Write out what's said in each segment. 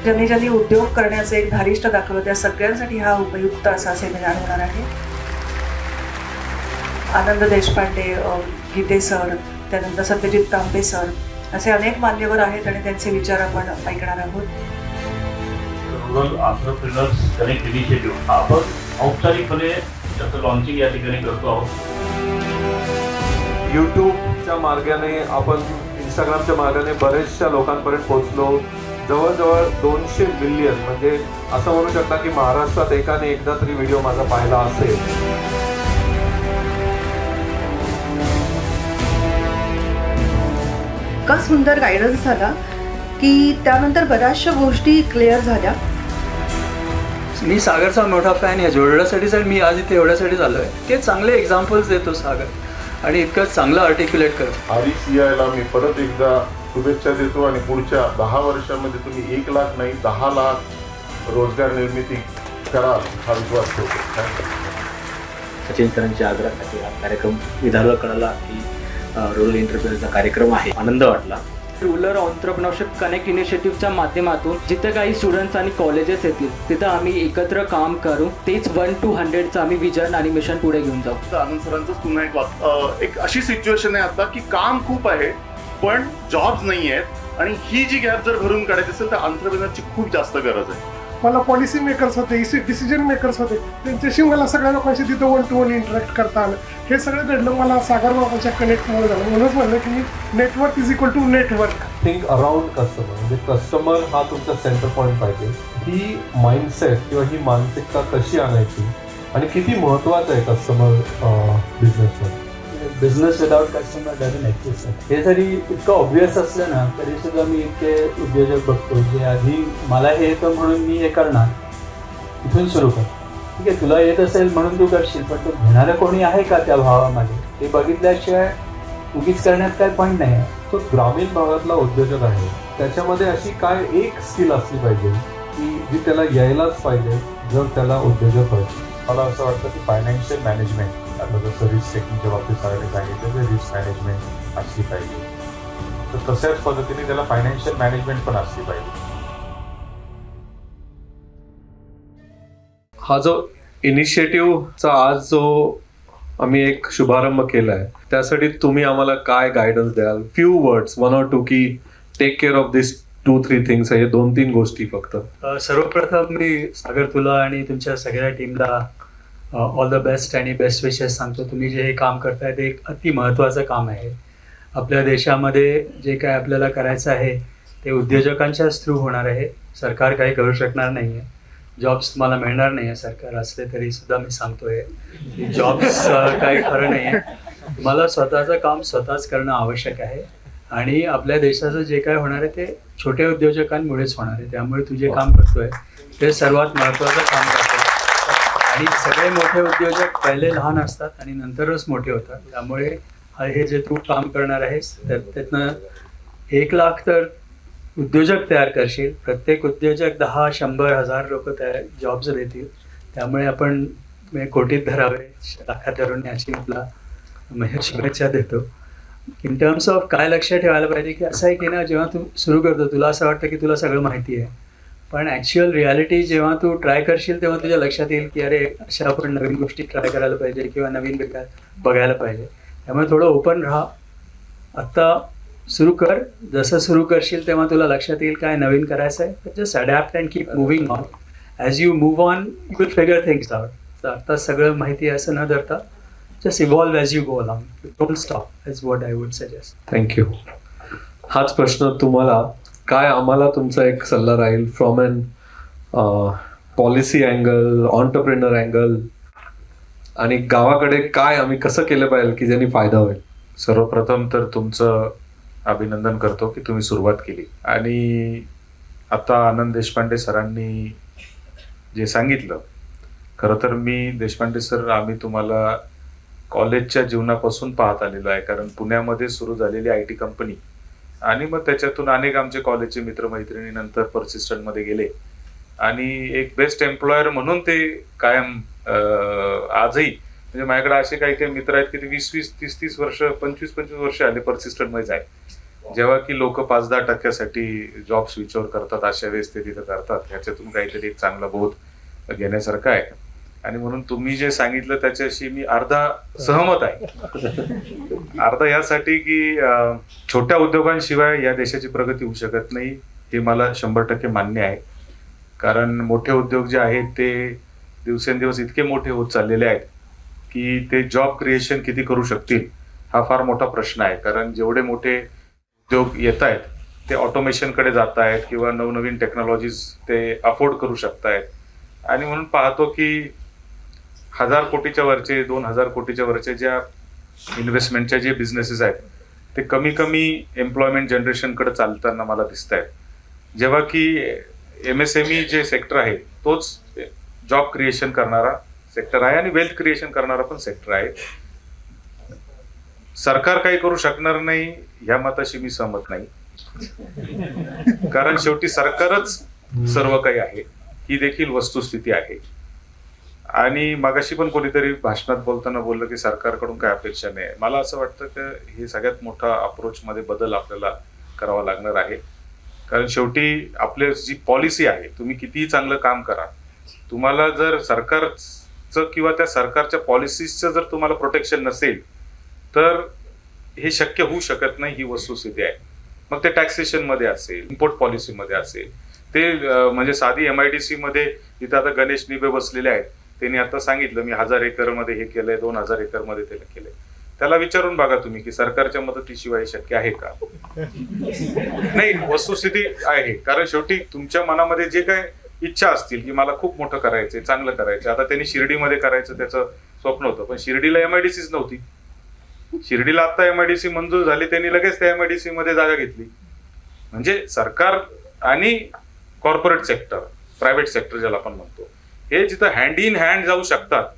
ज्यांनी ज्यांनी उद्योग करण्याचे एक धारिष्ट दाखवलं त्या सगळ्यांसाठी हा उपयुक्त असा सेमिनार होणार आहे. आनंद देशपांडे, गीते सर, त्यानंतर सत्यजित तांबे सर असे अनेक मान्यवर आहेत आणि त्यांचे विचार आपण ऐकणार आहोत. रुरल एंटरप्रेन्योर्स कनेक्ट इनिशिएटिव्ह आपण औपचारिकपणे त्याचं लॉन्चिंग या ठिकाणी करतो आहोत. यूट्यूबच्या मार्गाने आपण इंस्टाग्रामच्या मार्गाने बरेचशा लोकांपर्यंत पोहोचलो. जवळजवळ 200 मिलियन म्हणजे असं म्हणू शकता की महाराष्ट्रात एकाने एकदा तरी व्हिडिओ माझा पाहिला असेल. इतका सुंदर गायडन्स झाला की त्यानंतर बऱ्याचशा गोष्टी क्लिअर झाल्या. मी सागरचा मोठा फॅन आहे. जोडण्यासाठी सर मी आज इथे एवढ्यासाठी झालो आहे. ते चांगले एक्झाम्पल्स देतो सागर आणि इतकं चांगलं आर्टिक्युलेट करतो. RECIला मी परत एकदा शुभेच्छा देतो आणि पुढच्या 10 वर्षामध्ये तुम्ही 1 लाख नाही 10 लाख रोजगार निर्मिती कराल हा विश्वास ठेवतो. सचिनकरांच्या आग्रहासाठी हा कार्यक्रम विधानला कळला की रुरल एंटरप्रेन्योरचा कार्यक्रम आहे. आनंद वाटला. रुरल एंटरप्रेन्योरशिप कनेक्ट इनिशिएटिव्हच्या माध्यमातून जिथे काही स्टुडंट्स आणि कॉलेजेस येतील तिथं आम्ही एकत्र काम करू. तेच 1 to 100चं आम्ही विजन आणि मिशन पुढे घेऊन जाऊ. आनंद सरांचंच पुन्हा एक अशी सिच्युएशन आहे आता की काम खूप आहे पण जॉब्स नाही आहेत आणि ही जी गॅप जर भरून काढायची असेल तर एंटरप्रेन्योरची खूप जास्त गरज आहे. मला पॉलिसी मेकर्स होते, डिसिजन मेकर्स होते, त्यांच्याशी मला सगळ्या लोकांशी तिथं 1 to 1 इंटरॅक्ट करता आलं. हे सगळं घडलं मला सागर बाबांच्या कनेक्टमुळे झालं. म्हणूनच म्हणलं की network is equal to network. Think around customer म्हणजे कस्टमर हा तुमचा सेंटर पॉईंट पाहिजे. ही माइंडसेट किंवा ही मानसिकता कशी आणायची आणि किती महत्त्वाचं आहे कस्टमर बिझनेसवर. Business without customer doesn't exist. हे जरी इतकं ऑब्वियस असलं ना तरी सुद्धा मी इतके उद्योजक बघतो जे आधी मला हे येतं म्हणून मी हे करणार, इथून सुरू कर. ठीक आहे, तुला येत असेल म्हणून तू करशील पण तो घेणारं कोणी आहे का त्या भावामध्ये ते बघितल्याशिवाय उगीच करण्यात काय पॉईंट नाही आहे. तो ग्रामीण भागातला उद्योजक आहे त्याच्यामध्ये अशी काय एक स्किल असली पाहिजे की जी त्याला यायलाच पाहिजे जर त्याला उद्योजक व्हायचं. मला असं वाटतं की फायनान्शियल मॅनेजमेंट आता जसं रिस्क टेकिंगच्या बाबतीत सगळ्यांनी सांगितलं तर रिस्क मॅनेजमेंट असली पाहिजे. तर तशाच पद्धतीने त्याला फायनान्शियल मॅनेजमेंट पण असली पाहिजे. हा जो इनिशिएटिव्हचा आज जो आम्ही एक शुभारंभ केला आहे त्यासाठी तुम्ही आम्हाला काय गायडन्स द्याल? फ्यू वर्ड्स 1 or 2 की take care of this 2-3 things आहे. 2-3 गोष्टी फक्त. सर्वप्रथम मी सागर तुला आणि तुमच्या सगळ्या टीमला ऑल द बेस्ट आणि बेस्ट विशेस सांगतो. तुम्ही जे हे काम करताय ते एक अति महत्त्वाचं काम आहे. आपल्या देशामध्ये जे काय आपल्याला करायचं आहे ते उद्योजकांच्याच थ्रू होणार आहे. सरकार काही करू शकणार नाही आहे. जॉब्स तुम्हाला मिळणार नाही आहे सरकार असले तरी सुद्धा मी सांगतोय जॉब्स काही खरं नाही आहे. तुम्हाला स्वतःचं काम स्वतःच करणं आवश्यक आहे आणि आपल्या देशाचं जे काय होणार आहे ते छोट्या उद्योजकांमुळेच होणार आहे. त्यामुळे तू जे काम करतोय ते सर्वात महत्त्वाचं काम करतोय आणि सगळे मोठे उद्योजक पहिले लहान असतात आणि नंतरच मोठे होतात. त्यामुळे हे जे तू काम करणार आहेस तर त्यातनं 1 लाख तर उद्योजक तयार करशील. प्रत्येक उद्योजक 10, 100, 1000 लोक जॉब्स देतील. त्यामुळे आपण कोटीत धरावे, लाखात धरून याची आपला शुभेच्छा देतो. इन टर्म्स ऑफ काय लक्ष ठेवायला पाहिजे की असं आहे की ना जेव्हा तू सुरू करतो तुला असं वाटतं की तुला सगळं माहिती आहे पण ॲक्च्युअल रियालिटी जेव्हा तू ट्राय करशील तेव्हा तुझ्या लक्षात येईल की अरे अशा आपण नवीन गोष्टी ट्राय करायला पाहिजे किंवा नवीन बघायला पाहिजे. त्यामुळे थोडं ओपन राहा. आत्ता सुरू कर. जसं सुरू करशील तेव्हा तुला लक्षात येईल काय नवीन करायचं आहे. Just adapt and keep moving on. As you move on you will figure things out. तर आता सगळं माहिती आहे असं न धरता just evolve as you go along. Don't stop is what I would suggest. Thank you. हाच प्रश्न तुम्हाला काय आम्हाला तुमचा एक सल्ला राहील from an policy angle, entrepreneur angle आणि गावाकडे काय आम्ही कसं केलं पाहिजे की ज्यांनी फायदा होईल? सर्वप्रथम तर तुमचं अभिनंदन करतो की तुम्ही सुरुवात केली आणि आता आनंद देशपांडे सरांनी जे सांगितलं खरं तर मी देशपांडे सर आम्ही तुम्हाला कॉलेजच्या जीवनापासून पाहत आलेलो आहे. कारण पुण्यामध्ये सुरू झालेली IT कंपनी आणि मग त्याच्यातून अनेक आमचे कॉलेजचे मित्रमैत्रिणी नंतर पर्सिस्टंटमध्ये गेले आणि एक बेस्ट एम्प्लॉयर म्हणून ते कायम आजही म्हणजे माझ्याकडे असे काही काही मित्र आहेत की ते 20-20, 30-30 वर्ष, 25-25 वर्ष आले पर्सिस्टंटमध्ये आहे. जेव्हा की लोक 5-10% जॉब स्विच ओव्हर करतात, अशा वेळेस ते तिथं करतात. ह्याच्यातून काहीतरी एक चांगला बोध घेण्यासारखं आहे. आणि म्हणून तुम्ही जे सांगितलं त्याच्याशी मी अर्धा सहमत आहे. अर्धा यासाठी की छोट्या उद्योगांशिवाय या देशाची प्रगती होऊ शकत नाही, हे मला 100% मान्य आहे. कारण मोठे उद्योग जे आहेत ते दिवसेंदिवस इतके मोठे होत चाललेले आहेत की ते जॉब क्रिएशन किती करू शकतील हा फार मोठा प्रश्न आहे. कारण जेवढे मोठे उद्योग येत आहेत ते ऑटोमेशनकडे जात आहेत किंवा नवनवीन टेक्नॉलॉजीज ते अफोर्ड करू शकतायत. आणि म्हणून पाहतो की 1000 कोटीच्या वरचे 2000 कोटीच्या वरचे ज्या इन्व्हेस्टमेंटच्या जे बिझनेसेस आहेत ते कमी एम्प्लॉयमेंट जनरेशनकडे चालताना मला दिसत आहेत. जेव्हा की MSME जे सेक्टर आहे तोच जॉब क्रिएशन करणारा सेक्टर आहे आणि वेल्थ क्रिएशन करणारा पण सेक्टर आहे. सरकार काही करू शकणार नाही या मताशी मी सहमत नाही. कारण शेवटी सरकारच सर्व काही आहे, ही देखील वस्तुस्थिती आहे. आणि मगाशी पण कोणीतरी भाषणात बोलताना बोललं की सरकारकडून काय अपेक्षा नाही. मला असं वाटतं की हे सगळ्यात मोठा अप्रोच मध्ये बदल आपल्याला करावा लागणार आहे. कारण शेवटी आपली जी पॉलिसी आहे, तुम्ही कितीही चांगलं काम करा, तुम्हाला जर सरकारचं किंवा त्या सरकारच्या पॉलिसीजचं जर तुम्हाला प्रोटेक्शन नसेल तर हे शक्य होऊ शकत नाही, ही वस्तुस्थिती आहे. मग ते टॅक्सेशन मध्ये असेल, इम्पोर्ट पॉलिसीमध्ये असेल, ते म्हणजे साधी MIDC मध्ये इथं आता गणेश निबे बसलेले आहेत, त्यांनी आता सांगितलं मी 1000 एकरमध्ये हे केलंय, 2000 एकरमध्ये ते केलंय. त्याला विचारून बघा तुम्ही की सरकारच्या मदतीशिवाय शक्य आहे का? नाही, वस्तुस्थिती आहे. कारण शेवटी तुमच्या मनामध्ये जे काय इच्छा असतील की मला खूप मोठं करायचंय, चांगलं करायचं. आता त्यांनी शिर्डीमध्ये करायचं त्याचं स्वप्न होतं, पण शिर्डीला MIDCच नव्हती. शिर्डीला आता MIDC मंजूर झाली, त्यांनी लगेच त्या MIDC मध्ये जागा घेतली. म्हणजे सरकार आणि कॉर्पोरेट सेक्टर, प्रायव्हेट सेक्टर ज्याला आपण म्हणतो, हे जिथं हँड इन हँड जाऊ शकतात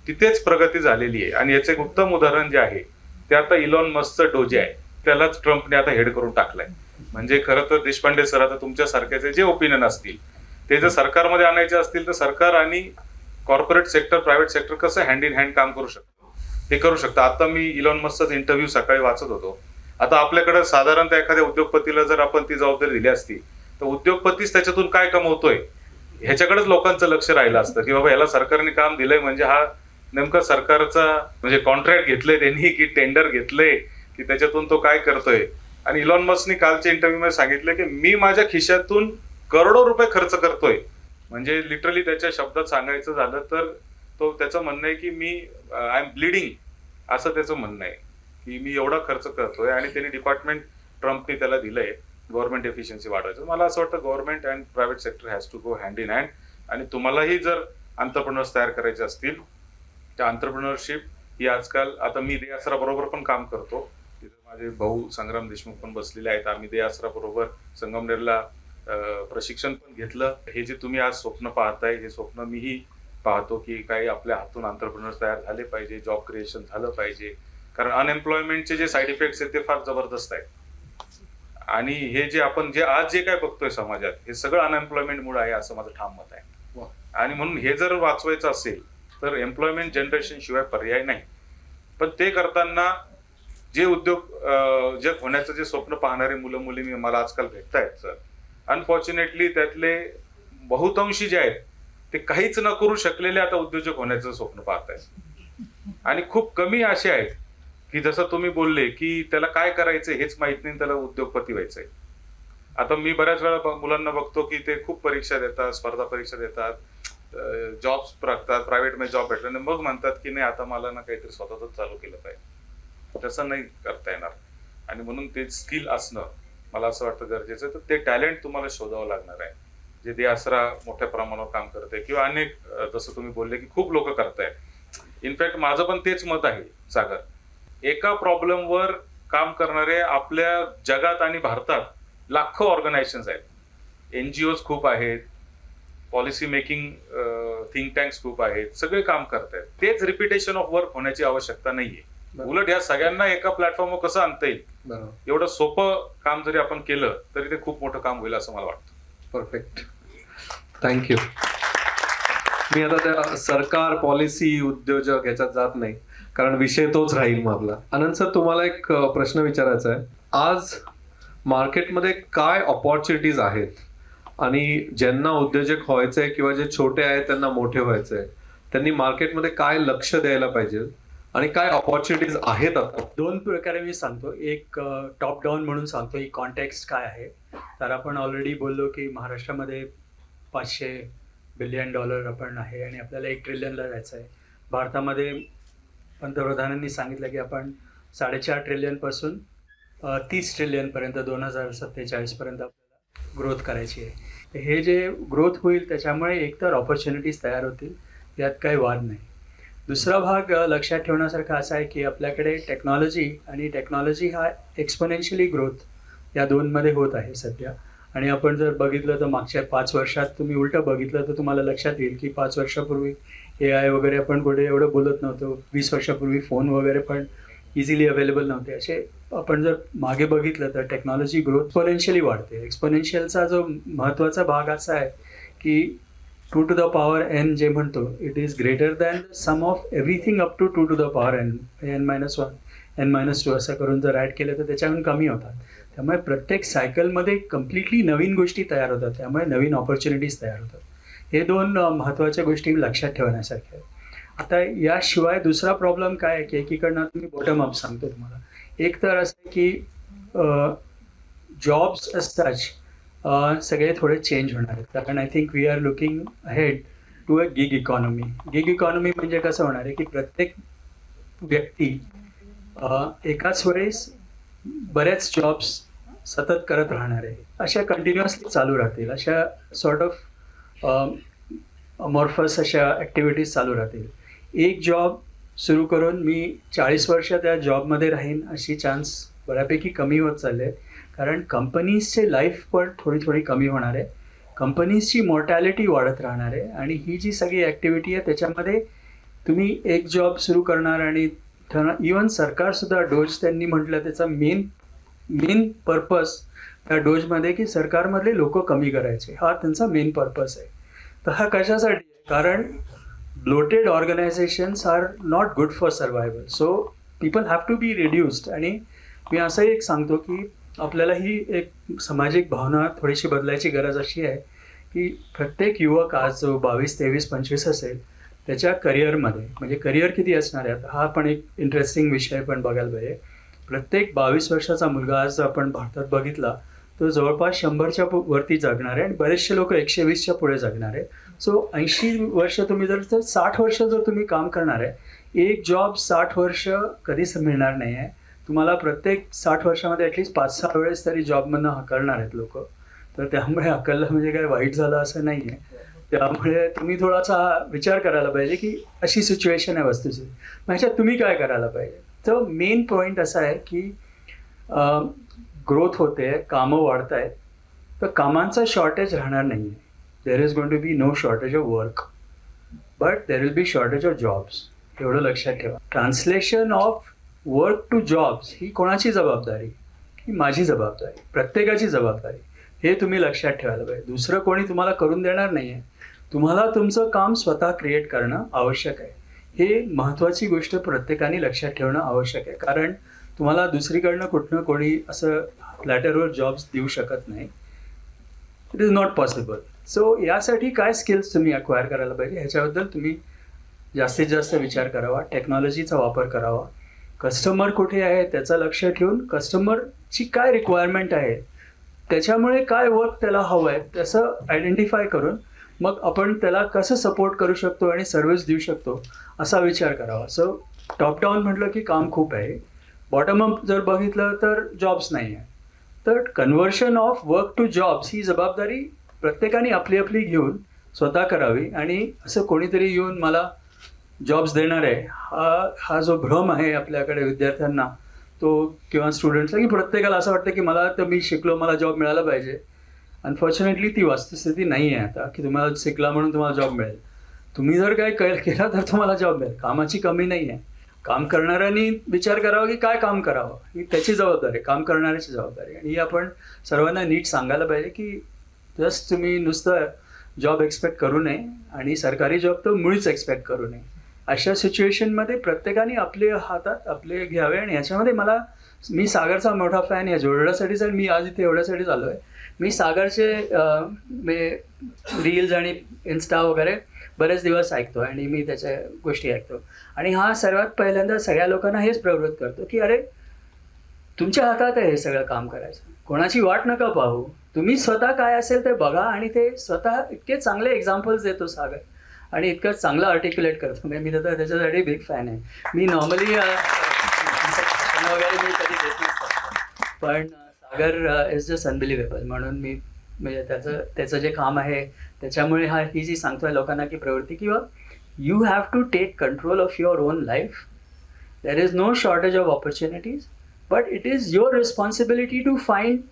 तिथेच प्रगती झालेली आहे. आणि याचं एक उत्तम उदाहरण जे आहे ते आता इलॉन मस्कचं डोजे आहे, त्यालाच ट्रम्पने आता हेड करून टाकलाय. म्हणजे खरं तर देशपांडे सर, आता तुमच्या सारख्याचे जे ओपिनियन असतील ते जर सरकारमध्ये आणायचे असतील तर सरकार आणि कॉर्पोरेट सेक्टर, प्रायव्हेट सेक्टर कसं हँड इन हँड काम करू शकतं हे करू शकतं. आता मी इलॉन मस्कचाच इंटरव्ह्यू सकाळी वाचत होतो. आता आपल्याकडे साधारणतः एखाद्या उद्योगपतीला जर आपण ती जबाबदारी दिली असती तर उद्योगपतीच त्याच्यातून काय कमवतोय ह्याच्याकडेच लोकांचं लक्ष राहिलं असतं की बाबा याला सरकारने काम दिलंय म्हणजे हा नेमका सरकारचा म्हणजे कॉन्ट्रॅक्ट घेतलंय त्यांनी की टेंडर घेतलंय की त्याच्यातून तो काय करतोय. आणि इलॉन मस्कने कालच्या इंटरव्ह्यू मध्ये सांगितलं की मी माझ्या खिशातून करोडो रुपये खर्च करतोय. म्हणजे लिटरली त्याच्या शब्दात सांगायचं झालं तर तो त्याचं म्हणणं आहे की मी आय एम ब्लिडिंग, असं त्याचं म्हणणं आहे की मी एवढा खर्च करतोय. आणि त्यांनी डिपार्टमेंट ट्रम्पने त्याला दिलंय गव्हर्नमेंट एफिशियन्सी वाढवायचं. मला असं वाटतं government and private sector has to go hand in hand. आणि तुम्हालाही जर एंटरप्रेन्योर्स तयार करायचे असतील, त्या एंटरप्रेन्योरशिप ही आजकाल, आता मी दे आसरा बरोबर पण काम करतो, तिथे माझे भाऊ संग्राम देशमुख पण बसलेले आहेत. आम्ही दे आसरा बरोबर संगमनेरला प्रशिक्षण पण घेतलं. हे जे तुम्ही आज स्वप्न पाहताय हे स्वप्न मीही पाहतो की काही आपल्या हातून एंटरप्रेन्योर्स तयार झाले पाहिजे, जॉब क्रिएशन झालं पाहिजे. कारण अनएम्प्लॉयमेंटचे जे साईड इफेक्ट्स आहेत ते फार जबरदस्त आहेत. आणि हे जे आपण जे आज जे काय बघतोय समाजात हे सगळं अनएम्प्लॉयमेंटमुळे आहे असं माझं ठाम मत आहे. आणि म्हणून हे जर वाचवायचं असेल तर एम्प्लॉयमेंट जनरेशन शिवाय पर्याय नाही. पण ते करताना जे उद्योग जग होण्याचं जे स्वप्न पाहणारे मुलं मुली मला आजकाल भेटतायत सर, अनफॉर्च्युनेटली त्यातले बहुतांशी जे आहेत ते काहीच न करू शकलेले आता उद्योजक होण्याचं स्वप्न पाहतायत. आणि खूप कमी असे आहेत की जसं तुम्ही बोलले की त्याला काय करायचंय हेच माहित नाही, त्याला उद्योगपती व्हायचंय. आता मी बऱ्याच वेळा मुलांना बघतो की ते खूप परीक्षा देतात, स्पर्धा परीक्षा देतात, जॉब्स बघतात, प्रायव्हेटमध्ये जॉब भेटला आणि मग म्हणतात की नाही आता मला ना काहीतरी स्वतःच चालू केलं पाहिजे. तसं नाही करता येणार. आणि म्हणून ते स्किल असणं मला असं वाटतं गरजेचं. तर ते टॅलेंट तुम्हाला शोधावं लागणार आहे. जे दे आसरा मोठ्या प्रमाणावर काम करते किंवा अनेक जसं तुम्ही बोलले की खूप लोक करतायत. इनफॅक्ट माझं पण तेच मत आहे सागर, एका प्रॉब्लेमवर काम करणारे आपल्या जगात आणि भारतात लाखो ऑर्गनायझेशन्स आहेत. NGOज खूप आहेत, पॉलिसी मेकिंग थिंक टँक्स खूप आहेत, सगळे काम करतायत. तेच रिपिटेशन ऑफ वर्क होण्याची आवश्यकता नाहीये. उलट या सगळ्यांना एका प्लॅटफॉर्मवर कसं आणता येईल एवढं सोपं काम जरी आपण केलं तरी ते खूप मोठं काम होईल असं मला वाटतं. Perfect, thank you. मी आता त्या सरकार, पॉलिसी, उद्योजक याच्यात जात नाही. कारण विषय तोच राहील मग आपला. आनंद सर, तुम्हाला एक प्रश्न विचारायचा आहे. आज मार्केटमध्ये काय ऑपॉर्च्युनिटीज आहेत आणि ज्यांना उद्योजक व्हायचंय किंवा जे छोटे आहेत त्यांना मोठे व्हायचंय, त्यांनी मार्केटमध्ये काय लक्ष द्यायला पाहिजे आणि काय ऑपॉर्च्युनिटीज आहेत आता? 2 प्रकारे मी सांगतो. एक टॉप डाऊन म्हणून सांगतो, ही कॉन्टेक्स्ट काय आहे. तर आपण ऑलरेडी बोललो की महाराष्ट्रामध्ये $500 बिलियन आपण आहे आणि आपल्याला 1 ट्रिलियनला जायचं आहे. भारतामध्ये पंतप्रधानांनी सांगितलं की आपण 4.5 ट्रिलियनपासून 30 ट्रिलियनपर्यंत 2047पर्यंत आपल्याला ग्रोथ करायची आहे. हे जे ग्रोथ होईल त्याच्यामुळे एकतर ऑपॉर्च्युनिटीज तयार होतील, यात काही वाद नाही. दुसरा भाग लक्षात ठेवण्यासारखा असा आहे की आपल्याकडे टेक्नॉलॉजी हा एक्सपोनेन्शियली ग्रोथ या 2मध्ये होत आहे सध्या. आणि आपण जर बघितलं तर मागच्या 5 वर्षात तुम्ही उलटं बघितलं तर तुम्हाला लक्षात येईल की 5 वर्षापूर्वी AI वगैरे आपण कुठे एवढं बोलत नव्हतो. 20 वर्षापूर्वी फोन वगैरे पण इझिली अवेलेबल नव्हते. असे आपण जर मागे बघितलं तर टेक्नॉलॉजी ग्रोथ एक्सपोनेन्शियली वाढते. एक्सपोनेन्शियलचा जो महत्त्वाचा भाग असा आहे की 2 to the power n जे म्हणतो, it is greater than sum of everything up to 2 to the power n, n-1, n-2 असं करून जर ॲड केलं तर त्याच्याहून कमी होतात. त्यामुळे प्रत्येक सायकलमध्ये कम्प्लिटली नवीन गोष्टी तयार होतात, त्यामुळे नवीन ऑपॉर्च्युनिटीज तयार होतात. हे 2 महत्त्वाच्या गोष्टी लक्षात ठेवण्यासारख्या आहेत. आता याशिवाय दुसरा प्रॉब्लेम काय आहे की एकीकडनं तुम्ही बॉटम अप सांगतो तुम्हाला. एक तर असं आहे की जॉब्स असतात सगळे थोडे चेंज होणार आहेत, कारण I think we are looking ahead to a gig economy. Gig economy म्हणजे कसं होणार आहे की प्रत्येक व्यक्ती एकाच वेळेस बऱ्याच जॉब्स सतत करत राहणार आहे, अशा कंटिन्युअसली चालू राहतील, अशा सॉर्ट ऑफ अमॉर्फस अशा ॲक्टिव्हिटीज चालू राहतील. एक जॉब सुरू करून मी 40 वर्ष त्या जॉबमध्ये राहीन अशी चान्स बऱ्यापैकी कमी होत चालले आहेत, कारण कंपनीजचे लाईफ पण थोडी कमी होणार आहे, कंपनीजची मॉर्टॅलिटी वाढत राहणार आहे. आणि ही जी सगळी ॲक्टिव्हिटी आहे त्याच्यामध्ये तुम्ही एक जॉब सुरू करणार आणि इवन सरकारसुद्धा डोज त्यांनी म्हटलं त्याचा मेन पर्पज त्या डोजमध्ये की सरकारमधले लोक कमी करायचे, हा त्यांचा मेन पर्पज आहे. तर हा कशासाठी आहे, कारण bloated organisations are not good for survival, so people have to be reduced. आणि मी असंही एक सांगतो की आपल्याला ही एक सामाजिक भावना थोडीशी बदलायची गरज अशी आहे की प्रत्येक युवक आज जो 22, 23, 25 असेल त्याच्या करिअरमध्ये, म्हणजे करिअर किती असणार आहे हा पण एक इंटरेस्टिंग विषय पण बघायला पाहिजे. प्रत्येक 22 वर्षाचा मुलगा आज आपण भारतात बघितला तो जवळपास 100च्या वरती जगणार आहे आणि बरेचसे लोक 120च्या पुढे जगणार आहे. सो 80 वर्ष तुम्ही जर 60 वर्ष जर तुम्ही काम करणार आहे, एक जॉब 60 वर्ष कधीच मिळणार नाही आहे तुम्हाला. प्रत्येक 60 वर्षामध्ये ॲटलिस्ट 5-6 वेळेस तरी जॉबमधनं हकलणार आहेत लोक. तर त्यामुळे हकललं म्हणजे काय वाईट झालं असं नाही आहे. त्यामुळे तुम्ही थोडासा विचार करायला पाहिजे की अशी सिच्युएशन आहे वस्तूची, मग ह्याच्यात तुम्ही काय करायला पाहिजे. तर मेन पॉईंट असा आहे की ग्रोथ होते, कामं वाढत आहेत, तर कामांचा शॉर्टेज राहणार नाही आहे. There is going to be no shortage of work, but there will be shortage of jobs, एवढं लक्षात ठेवा. Translation of work to jobs ही कोणाची जबाबदारी, ही माझी जबाबदारी, प्रत्येकाची जबाबदारी, हे तुम्ही लक्षात ठेवायला पाहिजे. दुसरं कोणी तुम्हाला करून देणार नाही आहे, तुम्हाला तुमचं काम स्वतः क्रिएट करणं आवश्यक आहे. हे महत्त्वाची गोष्ट प्रत्येकाने लक्षात ठेवणं आवश्यक आहे, कारण तुम्हाला दुसरीकडनं कुठनं कोणी असं प्लॅटरवर जॉब्स देऊ शकत नाही. It is not possible. So यासाठी काय स्किल्स तुम्ही अक्वायर करायला पाहिजे ह्याच्याबद्दल तुम्ही जास्तीत जास्त विचार करावा, टेक्नॉलॉजीचा वापर करावा. कस्टमर कुठे आहे त्याचं लक्ष ठेवून कस्टमरची काय रिक्वायरमेंट आहे, त्याच्यामुळे काय वर्क त्याला हवं आहे त्याचं आयडेंटिफाय करून मग आपण त्याला कसं सपोर्ट करू शकतो आणि सर्व्हिस देऊ शकतो असा विचार करावा. सो टॉप डाऊन म्हटलं की काम खूप आहे, बॉटम अप जर बघितलं तर जॉब्स नाही आहे. तर conversion of work to jobs ही जबाबदारी प्रत्येकाने आपली आपली घेऊन स्वतः करावी. आणि असं कोणीतरी येऊन मला जॉब्स देणार आहे हा जो भ्रम आहे आपल्याकडे विद्यार्थ्यांना तो किंवा स्टुडंट्सला, की प्रत्येकाला असं वाटतं की मला तर मी शिकलो मला जॉब मिळाला पाहिजे. अनफॉर्च्युनेटली ती वस्तुस्थिती नाही आहे आता की तुम्हाला शिकला म्हणून तुम्हाला जॉब मिळेल. तुम्ही जर काय केला तर तुम्हाला जॉब मिळेल. कामाची कमी नाही आहे. काम करणाऱ्यांनी विचार करावा की काय काम करावं, ही त्याची जबाबदारी, काम करणाऱ्याची जबाबदारी. आणि ही आपण सर्वांना नीट सांगायला पाहिजे की जस्ट तुम्ही नुसतं जॉब एक्सपेक्ट करू नये आणि सरकारी जॉब तर मुळीच एक्सपेक्ट करू नये. अशा सिच्युएशनमध्ये प्रत्येकाने आपले हातात आपले घ्यावे. आणि ह्याच्यामध्ये मी सागरचा मोठा फॅन आहे. जोडण्यासाठी जर मी आज इथे एवढ्यासाठीच आलो आहे. मी सागरचे रील्स आणि इन्स्टा वगैरे बरेच दिवस ऐकतो आणि मी त्याच्या गोष्टी ऐकतो. आणि हा सर्वात पहिल्यांदा सगळ्या लोकांना हेच प्रवृत्त करतो की अरे तुमच्या हातात आहे हे सगळं काम करायचं. कोणाची वाट नका पाहू. तुम्ही स्वतः काय असेल ते बघा. आणि ते स्वतः इतके चांगले एक्झाम्पल्स देतो सागर आणि इतकं चांगलं आर्टिक्युलेट करतो. मी तर त्याच्यासाठी बिग फॅन आहे. मी नॉर्मली वगैरे मी कधी देत नसतो, पण सागर इज जस्ट अनबिलिव्हेबल. म्हणून मी म्हणजे त्याचं जे काम आहे त्याच्यामुळे ही जी सांगतोय लोकांना की प्रवृत्ती किंवा you have to take control of your own life. There is no shortage of opportunities, but it is your responsibility to find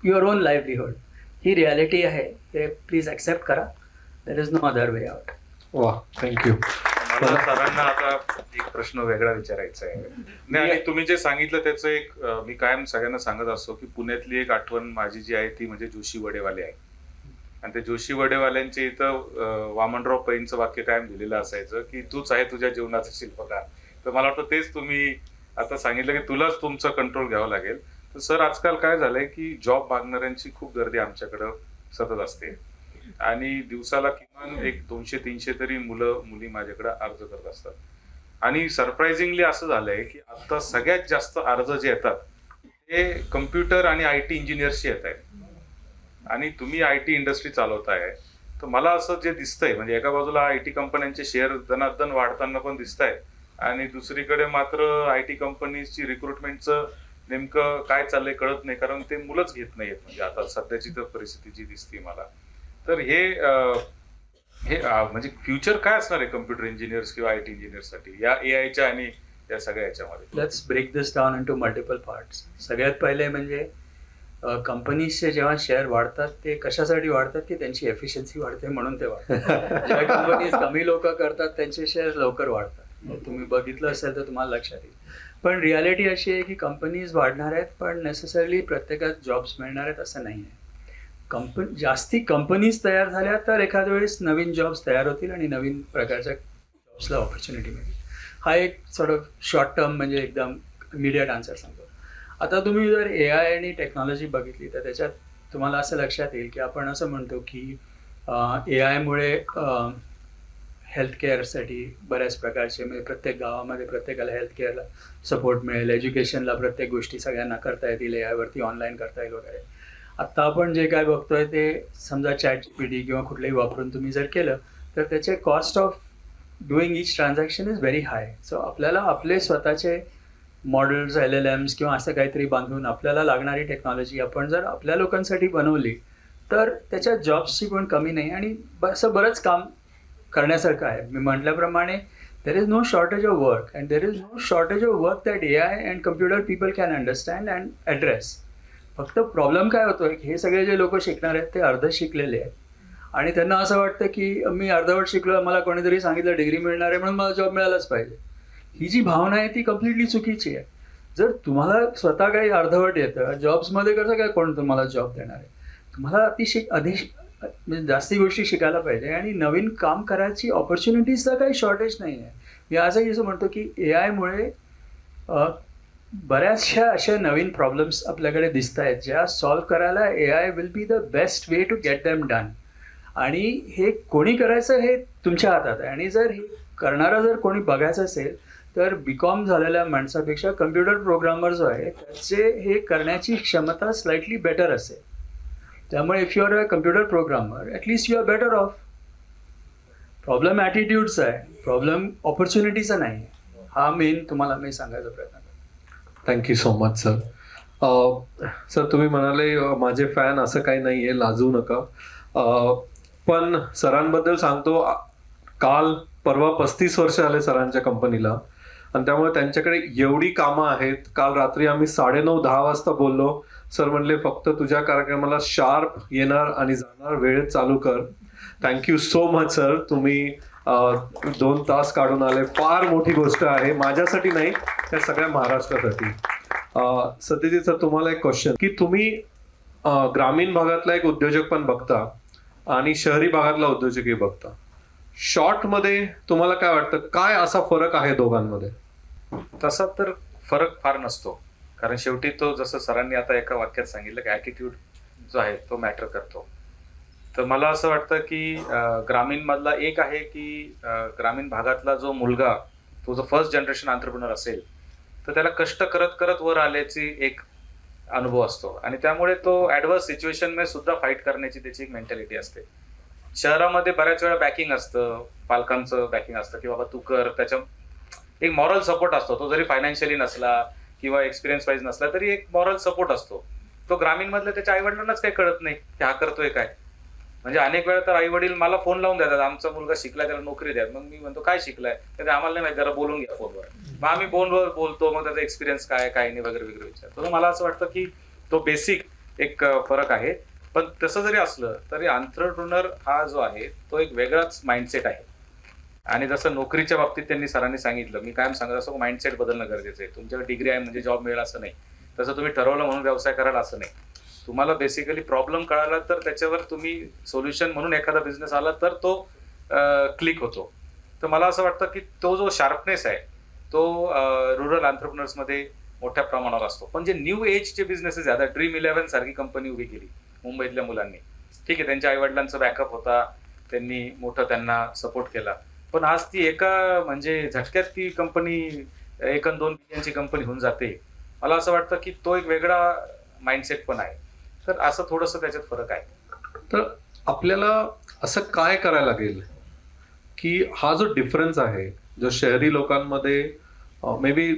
your own livelihood. ही रियालिटी आहे. ते प्लीज ॲक्सेप्ट करा. There is no other way out. वा, thank you. मला सरांना आता एक प्रश्न वेगळा विचारायचा आहे. नाही, आणि तुम्ही जे सांगितलं त्याचं एक मी कायम सगळ्यांना सांगत असतो की पुण्यातली एक आठवण माझी जी आहे ती म्हणजे जोशी वडेवाले आहे. आणि ते जोशी वडेवाल्यांचे इथं वामनराव पैंचं वाक्य कायम लिहिलेलं असायचं की तूच आहे तुझ्या जीवनाचा शिल्पकार. तर मला वाटतं तेच तुम्ही आता सांगितलं की तुलाच तुमचं कंट्रोल घ्यावं लागेल. तर सर, आजकाल काय झालंय की जॉब मागणाऱ्यांची खूप गर्दी आमच्याकडं सतत असते आणि दिवसाला किमान एक 200-300 तरी मुलं मुली माझ्याकडे अर्ज करत असतात. आणि सरप्राइझिंगली असं झालंय की आता सगळ्यात जास्त अर्ज जे येतात ते कम्प्युटर आणि IT इंजिनियर्सचे येत आहेत. आणि तुम्ही IT इंडस्ट्री चालवताय, तर मला असं जे दिसतंय म्हणजे एका बाजूला IT कंपन्यांचे शेअर दनादन वाढताना पण दिसत आहेत आणि दुसरीकडे मात्र IT कंपनीजची रिक्रुटमेंटचं नेमकं काय चाललंय कळत नाही, कारण ते मुलंच घेत नाहीयेत. म्हणजे आता सध्याची तर परिस्थिती जी दिसते मला, तर हे म्हणजे फ्युचर काय असणार आहे कम्प्युटर इंजिनियर्स किंवा IT इंजिनियर्ससाठी या AIच्या आणि या सगळ्या याच्यामध्ये? Let's break this down into multiple parts. सगळ्यात पहिले म्हणजे कंपनीजचे जेव्हा शेअर वाढतात ते कशासाठी वाढतात की त्यांची एफिशियन्सी वाढते म्हणून ते वाढतात. ज्या कंपनीज कमी लोक करतात त्यांचे शेअर लवकर वाढतात. तुम्ही बघितलं असेल तर तुम्हाला लक्षात येईल. पण रियालिटी अशी आहे की कंपनीज वाढणार आहेत पण नेसेसरली प्रत्येकात जॉब्स मिळणार आहेत असं नाही आहे. जास्ती कंपनीज तयार झाल्या तर एखाद्या वेळेस नवीन जॉब्स तयार होतील आणि नवीन प्रकारच्या जॉब्सला ऑपॉर्च्युनिटी मिळेल. हा एक सॉर्ट ऑफ शॉर्ट टर्म म्हणजे एकदम इमिडिएट आन्सर सांगतो. आता तुम्ही जर AI आणि टेक्नॉलॉजी बघितली तर त्याच्यात तुम्हाला असं लक्षात येईल की आपण असं म्हणतो की AIमुळे हेल्थकेअरसाठी बऱ्याच प्रकारचे म्हणजे प्रत्येक गावामध्ये प्रत्येकाला हेल्थकेअरला सपोर्ट मिळेल. एज्युकेशनला प्रत्येक गोष्टी सगळ्यांना करता येतील, AIवरती ऑनलाईन करता येईल वगैरे. आत्ता आपण जे काय बघतोय ते समजा ChatGPT किंवा कुठलंही वापरून तुम्ही जर केलं तर त्याचे cost of doing each transaction is very high. So आपल्याला आपले स्वतःचे मॉडेल्स LLMs किंवा असं काहीतरी बांधून आपल्याला लागणारी टेक्नॉलॉजी आपण जर आपल्या लोकांसाठी बनवली तर त्याच्यात जॉब्सची पण कमी नाही आणि असं बरंच काम करण्यासारखं आहे. मी म्हटल्याप्रमाणे there is no shortage of work and there is no shortage of work that AI and computer people can understand and address. फक्त प्रॉब्लेम काय होतोय की हे सगळे जे लोक शिकणार आहेत ते अर्ध शिकलेले आहेत आणि त्यांना असं वाटतं की मी अर्धवट शिकलो, मला कोणीतरी सांगितलं डिग्री मिळणार आहे म्हणून मला जॉब मिळालाच पाहिजे. ही जी भावना आहे ती कम्प्लिटली चुकीची आहे. जर तुम्हाला स्वतः काही अर्धवट येतं, जॉब्समध्ये कसं काय कोण तुम्हाला जॉब देणार आहे? तुम्हाला म्हणजे जास्ती गोष्टी शिकायला पाहिजे आणि नवीन काम करायची ऑपॉर्च्युनिटीजचा काही शॉर्टेज नाही आहे. मी आजही असं म्हणतो की AIमुळे बऱ्याचशा अशा नवीन प्रॉब्लेम्स आपल्याकडे दिसत आहेत ज्या सॉल्व्ह करायला AI will be the best way to get them done. आणि हे कोणी करायचं हे तुमच्या हातात आहे. आणि जर हे करणारा जर कोणी बघायचं असेल तर BCom झालेल्या माणसापेक्षा कम्प्युटर प्रोग्रामर जो आहे त्याचे हे करण्याची क्षमता स्लाइटली बेटर असेल. त्यामुळे if you are a computer programmer at least you are better off. Problem ॲटिट्यूडचा आहे, प्रॉब्लेम ऑपॉर्च्युनिटीचा नाही आहे. हा मेन तुम्हाला मी सांगायचा प्रयत्न करतो. Thank you so much sir. Sir, तुम्ही म्हणाले माझे फॅन असं काही नाही आहे, लाजू नका. पण सरांबद्दल सांगतो, काल परवा 35 वर्ष आले सरांच्या कंपनीला आणि त्यामुळे त्यांच्याकडे एवढी कामं आहेत. काल रात्री आम्ही 9:30-10 वाजता बोललो. सर म्हणले फक्त तुझ्या कार्यक्रमाला शार्प येणार आणि जाणार, वेळेत चालू कर. Thank you so much sir. तुम्ही 2 तास काढून आले, फार मोठी गोष्ट आहे माझ्यासाठी नाही, त्या सगळ्या महाराष्ट्रासाठी. सत्यजित सर, तुम्हाला एक क्वेश्चन की तुम्ही ग्रामीण भागातला एक उद्योजक पण बघता आणि शहरी भागातला उद्योजकही बघता. शॉर्टमध्ये तुम्हाला काय वाटतं, काय असा फरक आहे दोघांमध्ये? तसा तर फरक फार नसतो, कारण शेवटी तो जसं सरांनी आता एका वाक्यात सांगितलं की ॲटिट्यूड जो आहे तो मॅटर करतो. तर मला असं वाटतं की ग्रामीण मधला एक आहे की ग्रामीण भागातला जो मुलगा तो जो फर्स्ट जनरेशन एंटरप्रेन्योर असेल तर त्याला कष्ट करत करत वर आल्याची एक अनुभव असतो आणि त्यामुळे तो ॲडव्हर्स सिच्युएशन मध्ये सुद्धा फाईट करण्याची त्याची एक मेंटॅलिटी असते. शहरामध्ये बऱ्याच वेळा बॅकिंग असतं, पालकांचं बॅकिंग असतं की बाबा तू कर, त्याच्या एक मॉरल सपोर्ट असतो. तो जरी फायनान्शियली नसला किंवा एक्सपिरियन्स वाईज नसला तरी एक मॉरल सपोर्ट असतो. तो ग्रामीण मधल्या त्याच्या आई वडिलांनाच काही कळत नाही की हा करतोय काय. म्हणजे अनेक वेळा तर आई वडील मला फोन लावून देतात, आमचा मुलगा शिकलाय त्याला नोकरी द्या. मग मी म्हणतो काय शिकलाय, तर आम्हाला नाही माहिती, जरा बोलून घ्या फोनवर. मग आम्ही फोनवर बोलतो, मग त्याचा एक्सपिरियन्स काय काय नाही वगैरे वगैरे विचारतो. तर मला असं वाटतं की तो बेसिक एक फरक आहे. पण तसं जरी असलं तरी एंटरप्रेन्योर हा जो आहे तो एक वेगळाच माइंडसेट आहे. आणि जसं नोकरीच्या बाबतीत त्यांनी सरांनी सांगितलं, मी कायम सांगत असं माइंडसेट बदलणं गरजेचं आहे. तुमच्याकडे डिग्री आहे म्हणजे जॉब मिळेल असं नाही, तसं तुम्ही ठरवलं म्हणून व्यवसाय कराल असं नाही. तुम्हाला बेसिकली प्रॉब्लेम कळाला तर त्याच्यावर तुम्ही सोल्युशन म्हणून एखादा बिझनेस आला तर तो क्लिक होतो. तर मला असं वाटतं की तो जो शार्पनेस आहे तो रुरल एंटरप्रेन्योर्समध्ये मोठ्या प्रमाणावर असतो. पण जे न्यू एजचे बिझनेसेस आहे, आता Dream11 सारखी कंपनी उभी केली मुंबईतल्या मुलांनी, ठीक आहे, त्यांच्या आईवडिलांचा बॅकअप होता, त्यांनी मोठं त्यांना सपोर्ट केला. पण आज ती एका म्हणजे झटक्यात ती कंपनी 1 आणि 2 बिलियनची कंपनी होऊन जाते. मला असं वाटतं की तो एक वेगळा माइंडसेट पण आहे. तर असं थोडंसं त्याच्यात फरक आहे. तर आपल्याला असं काय करायला लागेल की हा जो डिफरन्स आहे, जो शहरी लोकांमध्ये मे बी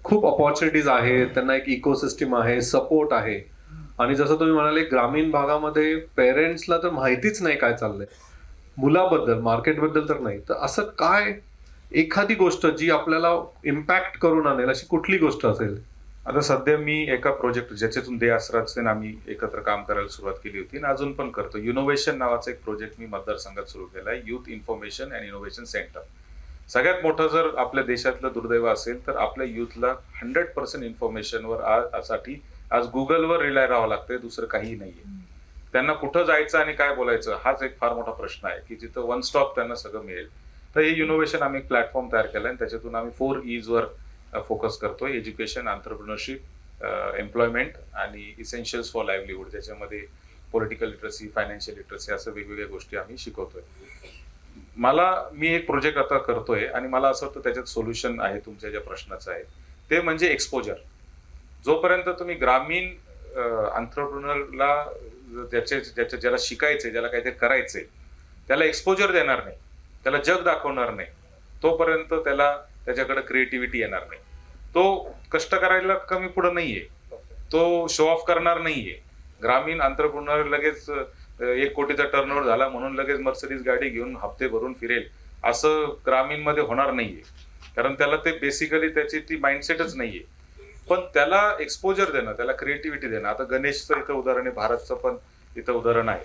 खूप ऑपॉर्च्युनिटीज आहे, त्यांना एक इकोसिस्टम आहे, सपोर्ट आहे, आणि जसं तुम्ही म्हणाले ग्रामीण भागामध्ये पेरेंट्सला तर माहितीच नाही काय चाललंय मुलाबद्दल, मार्केटबद्दल तर नाही. तर असं काय एखादी गोष्ट जी आपल्याला इम्पॅक्ट करून आणेल अशी कुठली गोष्ट असेल? आता सध्या मी एका प्रोजेक्ट ज्याच्यातून दे आसराचे आम्ही एकत्र काम करायला सुरुवात केली होती आणि अजून पण करतो. युनोव्हेशन नावाचा एक प्रोजेक्ट मी मतदारसंघात सुरू केला आहे, youth information and innovation centre. सगळ्यात मोठं जर आपल्या देशातलं दुर्दैव असेल तर आपल्या युथला 100% इन्फॉर्मेशनवर साठी आज गुगलवर रिलाय राहावं लागतंय, दुसरं काही नाहीये. त्यांना कुठं जायचं आणि काय बोलायचं हाच एक फार मोठा प्रश्न आहे की जिथं वन स्टॉप त्यांना सगळं मिळेल. तर हे युनोव्हेशन आम्ही एक प्लॅटफॉर्म तयार केला आणि त्याच्यातून आम्ही 4 E's वर फोकस करतोय, एज्युकेशन, एंटरप्रेन्योरशिप, एम्प्लॉयमेंट आणि इसेन्शियल्स फॉर लाईव्हलीहूड. ज्याच्यामध्ये पॉलिटिकल लिटरसी, फायनान्शियल लिटरसी असं वेगवेगळ्या गोष्टी आम्ही शिकवतोय. मी एक प्रोजेक्ट आता करतोय आणि मला असं वाटतं त्याच्यात सोल्युशन आहे तुमच्या ज्या प्रश्नाचं आहे ते म्हणजे एक्सपोजर. जोपर्यंत तुम्ही ग्रामीण एंटरप्रेन्योरला ज्याला शिकायचंय, ज्याला काहीतरी करायचंय, त्याला एक्सपोजर देणार नाही, त्याला जग दाखवणार नाही, तोपर्यंत त्याला त्याच्याकडे क्रिएटिव्हिटी येणार नाही. तो कष्ट करायला कमी पुढे नाहीये, तो शो ऑफ करणार नाहीये. ग्रामीण एंटरप्रेन्योर लगेच 1 कोटीचा टर्नओव्हर झाला म्हणून लगेच मर्सिडीज गाडी घेऊन हप्ते भरून फिरेल असं ग्रामीण मध्ये होणार नाहीये, कारण त्याला ते बेसिकली त्याची ती माइंडसेटच नाहीये. पण त्याला एक्सपोजर देणं, त्याला क्रिएटिव्हिटी देणं. आता गणेशचं इथं उदाहरण आहे, भारतचं पण इथं उदाहरण आहे.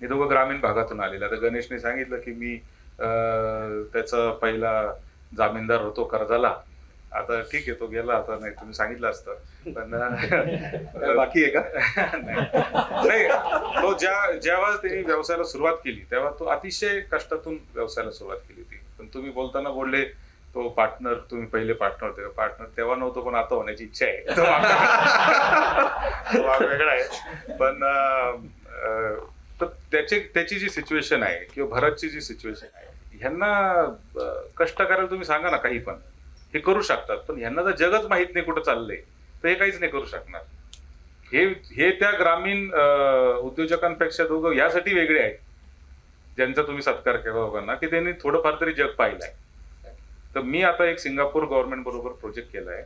हे दोघं ग्रामीण भागातून आलेले. आता गणेशने सांगितलं की मी त्याचा पहिला जामीनदार होतो कर्जाला. आता ठीक आहे, तो गेला, आता नाही तुम्ही सांगितलं असतं, पण बाकी आहे का? नाही, तो जेव्हा त्यांनी व्यवसायाला सुरुवात केली तेव्हा तो अतिशय कष्टातून व्यवसायाला सुरुवात केली होती. पण तुम्ही बोलताना बोलले तो पार्टनर, तुम्ही पहिले पार्टनर होते. पार्टनर तेव्हा नव्हतो पण आता होण्याची इच्छा आहे, तो वेगळा आहे. पण त्याची जी सिच्युएशन आहे किंवा भरतची जी सिच्युएशन आहे, ह्यांना कष्ट करायला तुम्ही सांगा ना काही पण, हे करू शकतात. पण ह्यांना जर जगच माहित नाही कुठं चाललंय तर हे काहीच नाही करू शकणार. हे त्या ग्रामीण उद्योजकांपेक्षा दोघं यासाठी वेगळे आहेत, ज्यांचा तुम्ही सत्कार केला दोघांना, की त्यांनी थोडंफार तरी जग पाहिलंय. तर मी आता एक सिंगापूर गव्हर्नमेंट बरोबर प्रोजेक्ट केलाय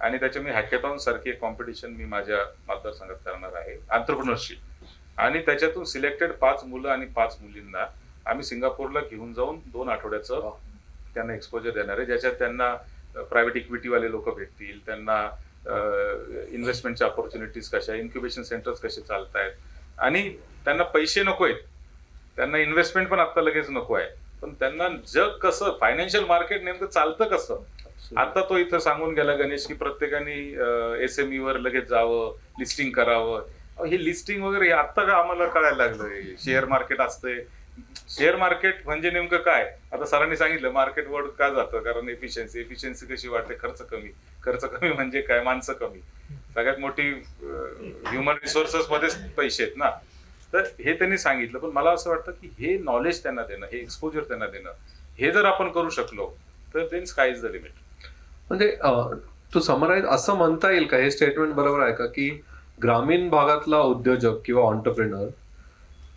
आणि त्याच्या मी हॅकेथॉन सारखी एक कॉम्पिटिशन मी माझ्या मतदारसंघात करणार आहे, एंटरप्रेन्योरशिप. आणि त्याच्यातून सिलेक्टेड 5 मुलं आणि 5 मुलींना आम्ही सिंगापूरला घेऊन जाऊन 2 आठवड्याचं त्यांना एक्सपोजर देणार आहे, ज्याच्यात त्यांना प्रायव्हेट इक्विटीवाले लोक भेटतील, त्यांना इन्व्हेस्टमेंटच्या ऑपॉर्च्युनिटीज कशा, इन्क्युबेशन सेंटर्स कसे चालत आहेत. आणि त्यांना पैसे नको आहेत, त्यांना इन्व्हेस्टमेंट पण आता लगेच नको आहे, पण त्यांना जग कसं, फायनान्शियल मार्केट नेमकं चालतं कसं. आता तो इथं सांगून गेला गणेश की प्रत्येकाने SME वर लगेच जावं, लिस्टिंग करावं. हे लिस्टिंग वगैरे आता का आम्हाला कळायला लागलं, शेअर मार्केट असतंय, शेअर मार्केट म्हणजे नेमकं काय? आता सरांनी सांगितलं मार्केट वर्ड का जातं, कारण एफिशियन्सी कशी वाढते, खर्च कमी म्हणजे काय, माणसं कमी. सगळ्यात मोठी ह्युमन रिसोर्सेस मध्येच पैसे आहेत ना. तर हे त्यांनी सांगितलं. पण मला असं वाटतं की हे नॉलेज त्यांना देणं, हे एक्सपोजर त्यांना देणं, हे जर आपण करू शकलो तर then sky is the limit. म्हणजे तू समराईज असं म्हणता येईल का, हे स्टेटमेंट बरोबर आहे का, की ग्रामीण भागातला उद्योजक किंवा ऑन्टरप्रिनर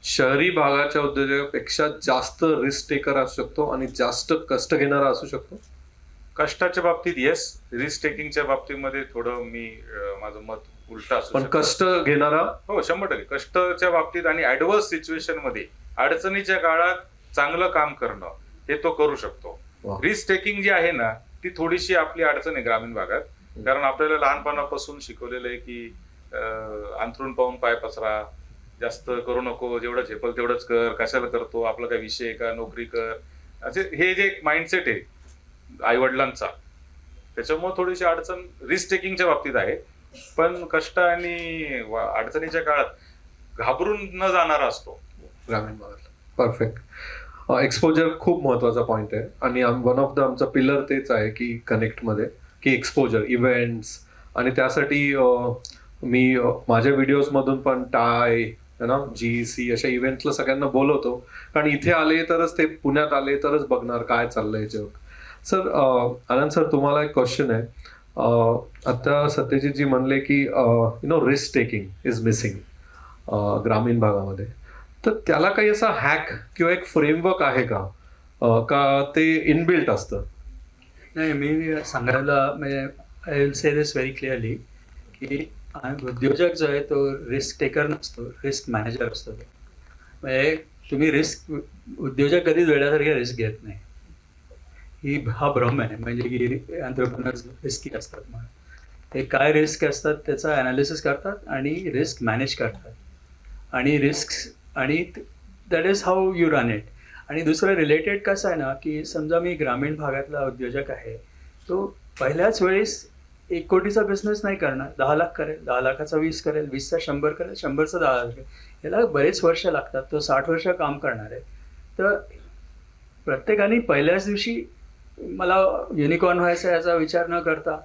शहरी भागाच्या उद्योजकापेक्षा जास्त रिस्क टेकर असू शकतो आणि जास्त कष्ट घेणारा असू शकतो? कष्टाच्या बाबतीत येस, रिस्क टेकिंगच्या बाबतीमध्ये थोडं माझं मत उलट असू पण कष्ट घेणारा हो 100%. कष्टाच्या बाबतीत आणि ऍडव्हर्स सिच्युएशन मध्ये अडचणीच्या काळात चांगलं काम करणं हे तो करू शकतो. रिस्क टेकिंग जी आहे ना ती थोडीशी आपली अडचण आहे ग्रामीण भागात, कारण आपल्याला लहानपणापासून शिकवलेलं आहे की अंथरूण पाहून पाय पसरा, जास्त करू नको, जेवढं झेपल तेवढंच कर, कशाला करतो, आपला काय विषय का, नोकरी कर, असे हे जे एक माइंडसेट आहे आई वडिलांचा, त्याच्यामुळे थोडीशी अडचण रिस्क टेकिंगच्या बाबतीत आहे. पण कष्ट आणि अडचणीच्या काळात घाबरून न जाणारा असतो ग्रामीण भागातला. परफेक्ट. एक्सपोजर खूप महत्वाचा पॉईंट आहे आणि वन ऑफ द आमचा पिलर तेच आहे की कनेक्टमध्ये की एक्सपोजर इव्हेंट्स, आणि त्यासाठी मी माझ्या व्हिडिओजमधून पण टाय ना GEC अशा इव्हेंट्सला सगळ्यांना बोलवतो, कारण इथे आले तरच ते, पुण्यात आले तरच बघणार काय चाललंय जग. सर आनंद सर, तुम्हाला एक क्वेश्चन आहे. आता सत्यजित जी म्हणले की रिस्क टेकिंग इज मिसिंग ग्रामीण भागामध्ये, तर त्याला काही असा हॅक किंवा एक फ्रेमवर्क आहे का, का ते इनबिल्ट असतं? नाही, मी सांगायला म्हणजे I will say this very clearly की उद्योजक जो आहे तो रिस्क टेकर नसतो, रिस्क मॅनेजर असतो. म्हणजे तुम्ही उद्योजक कधीच वेळासारख्या रिस्क घेत नाही, हा भ्रम आहे. म्हणजे की एंटरप्रेन्योर्स रिस्की असतात म्हणून ते काय रिस्क असतात त्याचा ॲनालिसिस करतात आणि रिस्क मॅनेज करतात आणि that is how you run it. आणि दुसरं रिलेटेड कसं आहे ना की समजा मी ग्रामीण भागातला उद्योजक आहे, तो पहिल्याच वेळेस 1 कोटीचा बिझनेस नाही करणार, 10 लाख करेल, 10 लाखाचा 20 करेल, 20चा 100 करेल, 100चा 10 लाख करेल. याला बरेच वर्ष लागतात. तो 60 वर्ष काम करणार आहे. तर प्रत्येकाने पहिल्याच दिवशी मला युनिकॉर्न व्हायचं याचा विचार न करता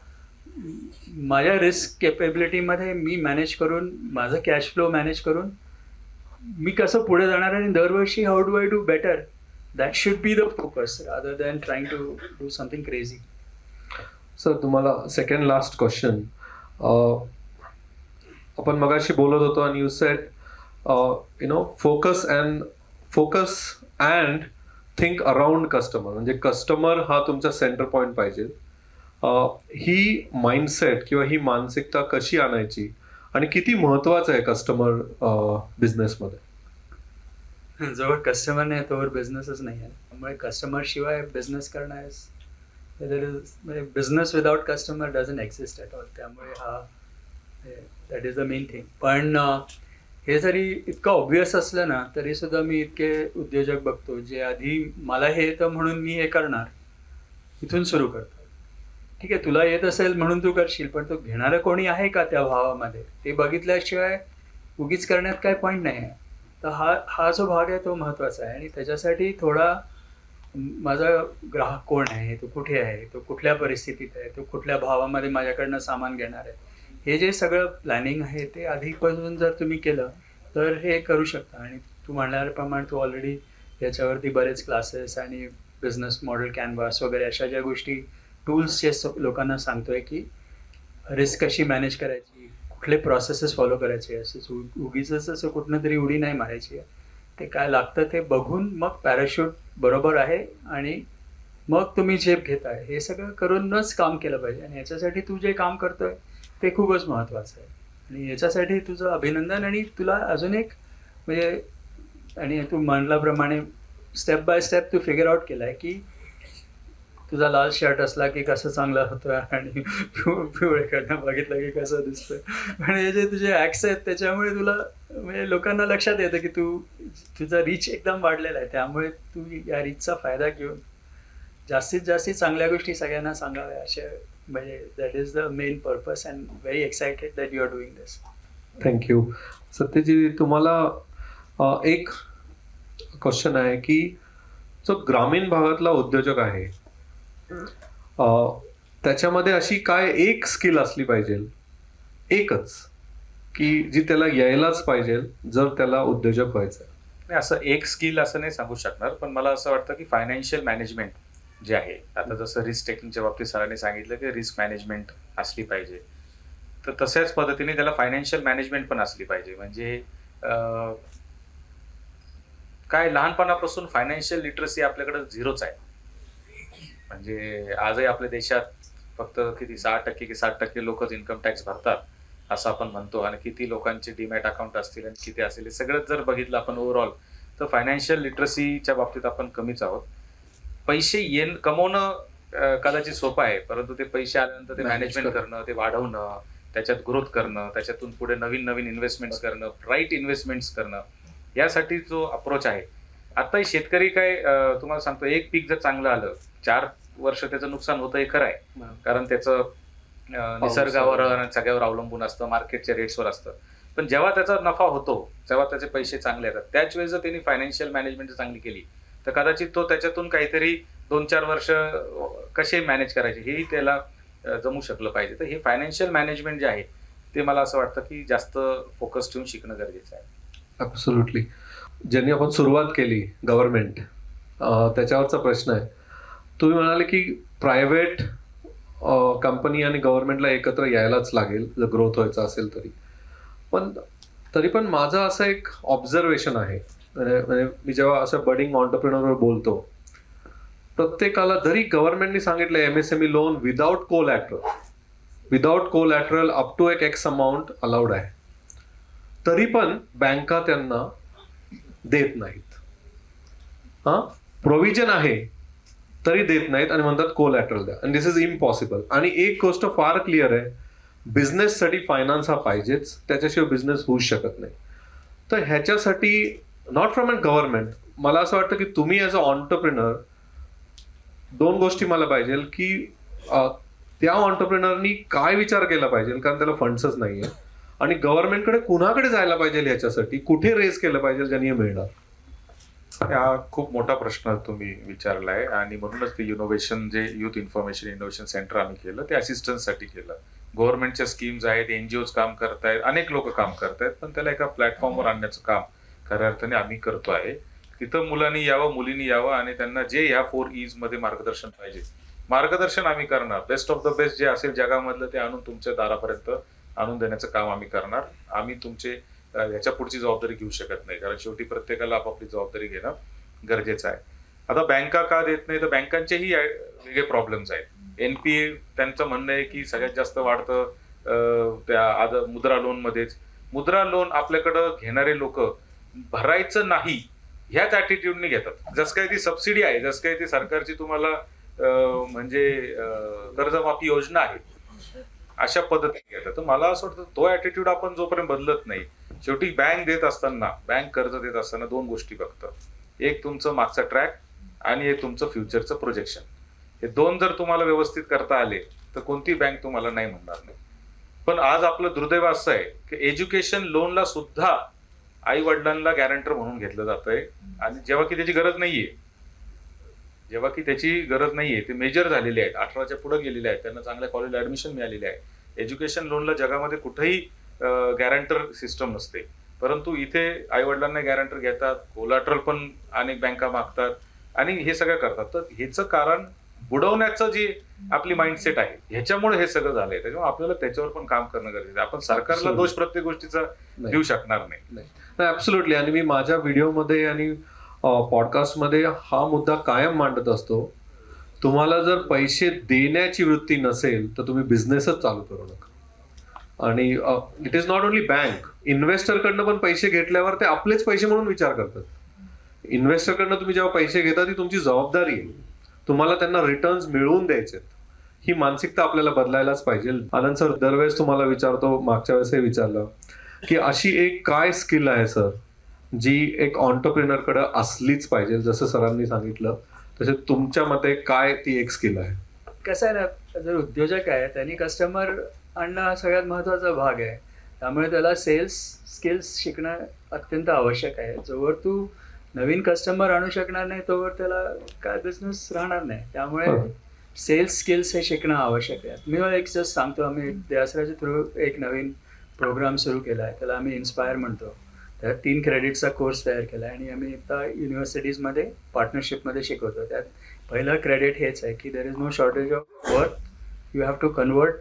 माझ्या रिस्क कॅपेबिलिटीमध्ये मी मॅनेज करून, माझं कॅश फ्लो मॅनेज करून मी कसं पुढे जाणार आणि दरवर्षी how do I do better, that should be the focus rather than trying to do something crazy. Sir तुम्हाला सेकंड लास्ट क्वेश्चन. आपण मगाशी बोलत होतो आणि you said focus and think around customer, म्हणजे कस्टमर हा तुमचा सेंटर पॉईंट पाहिजे. ही माइंडसेट किंवा ही मानसिकता कशी आणायची आणि किती महत्वाचं आहे कस्टमर बिझनेसमध्ये? जवळ कस्टमर नाही तोवर बिझनेसच नाही आहे. त्यामुळे कस्टमर शिवाय बिझनेस करणं म्हणजे business without customer doesn't exist at all. त्यामुळे that is the main thing. पण हे जरी इतकं ऑब्वियस असलं ना तरी सुद्धा मी इतके उद्योजक बघतो जे आधी मला हे येतं म्हणून मी हे करणार, इथून सुरू करतो. ठीक आहे, तुला येत असेल म्हणून तू करशील, पण तो घेणारं कोणी आहे का त्या भावामध्ये ते बघितल्याशिवाय उगीच करण्यात काय पॉईंट नाही आहे. तर हा जो भाग आहे तो महत्त्वाचा आहे. आणि त्याच्यासाठी थोडा माझा ग्राहक कोण आहे, तो कुठे आहे, तो कुठल्या परिस्थितीत आहे, तो कुठल्या भावामध्ये माझ्याकडनं सामान घेणार आहे, हे जे सगळं प्लॅनिंग आहे ते आधीपासून जर तुम्ही केलं तर हे करू शकता. आणि तू म्हणल्याप्रमाणे तू ऑलरेडी याच्यावरती बरेच क्लासेस आणि बिझनेस मॉडेल कॅनव्हास वगैरे अशा ज्या गोष्टी टूल्सचे लोकांना सांगतोय की रिस्क कशी मॅनेज करायची, कुठले प्रोसेसेस फॉलो करायचे, असं उगीच असं कुठनं तरी उडी नाही मारायची आहे. ते काय लागतं ते बघून मग पॅराशूट बरोबर आहे आणि मग तुम्ही झेप घेताय, हे सगळं करूनच काम केलं पाहिजे. आणि याच्यासाठी तू जे काम करतोय ते खूपच महत्त्वाचं आहे. आणि याच्यासाठी तुझं अभिनंदन. आणि तुला अजून एक म्हणजे, आणि तू म्हणल्याप्रमाणे स्टेप बाय स्टेप तू फिगर आउट केला आहे की तुझा लाल शर्ट असला की कसं चांगला होतं आणि पिवळेकडनं बघितलं की कसं दिसतं. पण हे जे तुझे ॲक्ट्स आहेत त्याच्यामुळे तुला म्हणजे लोकांना लक्षात येतं की तुझा रीच एकदम वाढलेला आहे. त्यामुळे तू या रीचचा फायदा घेऊन जास्तीत जास्त चांगल्या गोष्टी सगळ्यांना सांगाव्या अशा, म्हणजे that is the main purpose and very excited that you are doing this. Thank you. Satyajit, तुम्हाला एक क्वेश्चन आहे की जो ग्रामीण भागातला उद्योजक आहे त्याच्यामध्ये अशी काय एक स्किल असली पाहिजे, एकच, की जी त्याला यायलाच पाहिजे जर त्याला उद्योजक व्हायचं आहे? नाही, असं एक स्किल असं नाही सांगू शकणार, पण मला असं वाटतं की फायनान्शियल मॅनेजमेंट जे आहे, आता जसं रिस्क टेकिंगच्या बाबतीत सरांनी सांगितलं की रिस्क मॅनेजमेंट असली पाहिजे, तर तशाच पद्धतीने त्याला फायनान्शियल मॅनेजमेंट पण असली पाहिजे. म्हणजे काय लहानपणापासून फायनान्शियल लिटरसी आपल्याकडे झिरोच आहे. म्हणजे आजही आपल्या देशात फक्त किती 6% की 7% लोकच इन्कम टॅक्स भरतात असं आपण म्हणतो, आणि किती लोकांचे डीमॅट अकाउंट असतील आणि किती असेल हे सगळंच जर बघितलं आपण ओव्हरऑल, तर फायनान्शियल लिटरसीच्या बाबतीत आपण कमीच आहोत. पैसे कमवणं कदाचित सोपं आहे, परंतु ते पैसे आल्यानंतर ते मॅनेजमेंट करणं, ते वाढवणं, त्याच्यात ग्रोथ करणं, त्याच्यातून पुढे नवीन नवीन इन्व्हेस्टमेंट्स करणं, राईट इन्व्हेस्टमेंट्स करणं, यासाठी जो अप्रोच आहे. आताही शेतकरी काय तुम्हाला सांगतो, एक पीक जर चांगलं आलं 4 वर्ष त्याचं नुकसान होतं हे खरं आहे, कारण त्याचं निसर्गावर आणि सगळ्यावर अवलंबून असतं, मार्केटच्या रेट्सवर असतं. पण जेव्हा त्याचा नफा होतो, जेव्हा त्याचे पैसे चांगले येतात, त्याच वेळेस जर त्यांनी फायनान्शियल मॅनेजमेंट चांगली केली तर कदाचित तो त्याच्यातून काहीतरी 2-4 वर्ष कसे मॅनेज करायचे हेही त्याला जमू शकलं पाहिजे. तर हे फायनान्शियल मॅनेजमेंट जे आहे ते मला असं वाटतं की जास्त फोकस ठेवून शिकणं गरजेचं आहे. ॲब्सोल्युटली. ज्यांनी आपण सुरुवात केली गव्हर्नमेंट, त्याच्यावरचा प्रश्न आहे. तुम्ही म्हणाले की प्रायव्हेट कंपनी आणि गव्हर्नमेंटला एकत्र यायलाच लागेल जर ग्रोथ व्हायचं असेल तरी पण माझं असं एक ऑब्झर्वेशन आहे, म्हणजे मी जेव्हा असं बडिंग ऑन्टरप्रिनरवर बोलतो, प्रत्येकाला जरी गव्हर्नमेंटनी सांगितलं MSME loan without collateral up to एक एक्स अमाऊंट अलाउड आहे, तरी पण बँका त्यांना देत नाहीत. प्रोव्हिजन आहे तरी देत नाहीत आणि म्हणतात कोलॅटरल द्या, आणि दिस इज इम्पॉसिबल. आणि एक गोष्ट फार क्लिअर आहे, बिझनेससाठी फायनान्स हा पाहिजेच, त्याच्याशिवाय बिझनेस होऊ शकत नाही. तर ह्याच्यासाठी नॉट फ्रॉम अ गव्हर्नमेंट, मला असं वाटतं की तुम्ही ॲज अ ऑन्टरप्रिनर 2 गोष्टी मला पाहिजे की त्या ऑन्टरप्रिनरनी काय विचार केला पाहिजे, कारण त्याला फंड्सच नाही आहे, आणि गव्हर्नमेंटकडे कुणाकडे जायला पाहिजे ह्याच्यासाठी, कुठे रेज केलं पाहिजे ज्यांनी हे मिळणार. हा खूप मोठा प्रश्न तुम्ही विचारलाय, आणि म्हणूनच ते इनोव्हेशन जे युथ इन्फॉर्मेशन इनोव्हेशन सेंटर आम्ही केलं ते असिस्टन्ससाठी केलं. गव्हर्नमेंटच्या स्कीम्स आहेत, NGOज काम करतायत, अनेक लोक काम करतायत, पण त्याला एका प्लॅटफॉर्मवर आणण्याचं काम खऱ्या अर्थाने आम्ही करतो आहे. तिथं मुलांनी यावं, मुलींनी यावं, आणि त्यांना जे ह्या 4 E's मध्ये मार्गदर्शन पाहिजे, मार्गदर्शन आम्ही करणार. बेस्ट ऑफ द बेस्ट जे असेल जगामधलं ते आणून तुमच्या दारापर्यंत आणून देण्याचं काम आम्ही करणार. आम्ही तुमचे ह्याच्या पुढची जबाबदारी घेऊ शकत नाही, कारण शेवटी प्रत्येकाला आपापली जबाबदारी घेणं गरजेचं आहे. आता बँका का देत नाही, तर बँकांचेही वेगळे प्रॉब्लेम्स आहेत. NPA त्यांचं म्हणणं आहे की सगळ्यात जास्त वाढतं त्या मुद्रा लोन मध्येच. मुद्रा लोन आपल्याकडं घेणारे लोक भरायचं नाही ह्याच ॲटिट्यूडने घेतात, जसं काही ती सबसिडी आहे, जसं काही ती सरकारची तुम्हाला म्हणजे कर्जमाफी योजना आहे, अशा पद्धतीने घेतात. तर मला असं वाटतं तो ॲटिट्यूड आपण जोपर्यंत बदलत नाही, शेवटी बँक देत असताना, बँक कर्ज देत असताना 2 गोष्टी बघतं, एक तुमचं मागचा ट्रॅक आणि एक तुमचं फ्युचरचं प्रोजेक्शन. हे 2 जर तुम्हाला व्यवस्थित करता आले तर कोणती बँक तुम्हाला नाही म्हणणार नाही. पण आज आपलं दुर्दैव असं आहे की एज्युकेशन लोनला सुद्धा आई वडिलांना गॅरंटर म्हणून घेतलं जातंय, आणि जेव्हा की त्याची गरज नाहीये, ते मेजर झालेले आहेत, 18च्या पुढे गेलेले आहेत, त्यांना चांगल्या कॉलेजला ऍडमिशन मिळालेले आहे. एज्युकेशन लोनला जगामध्ये कुठेही गॅरंटर सिस्टम नसते, परंतु इथे आई वडिलांना गॅरंटर घेतात, कोलॅटरल पण अनेक बँका मागतात आणि हे सगळं करतात. तर ह्याचं कारण बुडवण्याचं जी आपली माइंडसेट आहे, ह्याच्यामुळे हे सगळं झालंय. त्याच्यामुळे आपल्याला त्याच्यावर पण काम करणं गरजेचं आहे. आपण सरकारला दोष प्रत्येक गोष्टीचा देऊ शकणार नाही. ऍब्सोल्युटली. आणि मी माझ्या व्हिडिओमध्ये आणि पॉडकास्टमध्ये हा मुद्दा कायम मांडत असतो, तुम्हाला जर पैसे देण्याची वृत्ती नसेल तर तुम्ही बिझनेसच चालू करू नका. आणि it is not only bank, इन्व्हेस्टरकडनं पण पैसे घेतल्यावर ते आपलेच पैसे म्हणून विचार करतात. इन्व्हेस्टरकडनं तुम्ही जेव्हा पैसे घेता ती तुमची जबाबदारी आहे, तुम्हाला त्यांना रिटर्न्स मिळवून द्यायचे. ही मानसिकता आपल्याला बदलायलाच पाहिजे. आनंद सर, दरवेळेस तुम्हाला विचारतो, मागच्या वेळेसही विचारलं की अशी एक काय स्किल आहे सर जी एक ऑन्टरप्रिनरकडे असलीच पाहिजे, जसं सरांनी सांगितलं तसे तुमच्या मते काय ती एक स्किल आहे? कसं आहे ना, जर उद्योजक आहे त्यांनी कस्टमर आणणं हा सगळ्यात महत्त्वाचा भाग आहे. त्यामुळे त्याला सेल्स स्किल्स शिकणं अत्यंत आवश्यक आहे. जोवर तू नवीन कस्टमर आणू शकणार नाही तोवर त्याला काय बिझनेस राहणार नाही. त्यामुळे सेल्स स्किल्स हे शिकणं आवश्यक आहे. मी एक जस्ट सांगतो, आम्ही देवासराच्या थ्रू एक नवीन प्रोग्राम सुरू केला आहे, त्याला आम्ही इन्स्पायर म्हणतो. त्यात 3 क्रेडिटचा कोर्स तयार केला आहे आणि आम्ही आता युनिव्हर्सिटीजमध्ये पार्टनरशिपमध्ये शिकवतो. त्यात पहिलं क्रेडिट हेच आहे की there is no shortage of work, you have to convert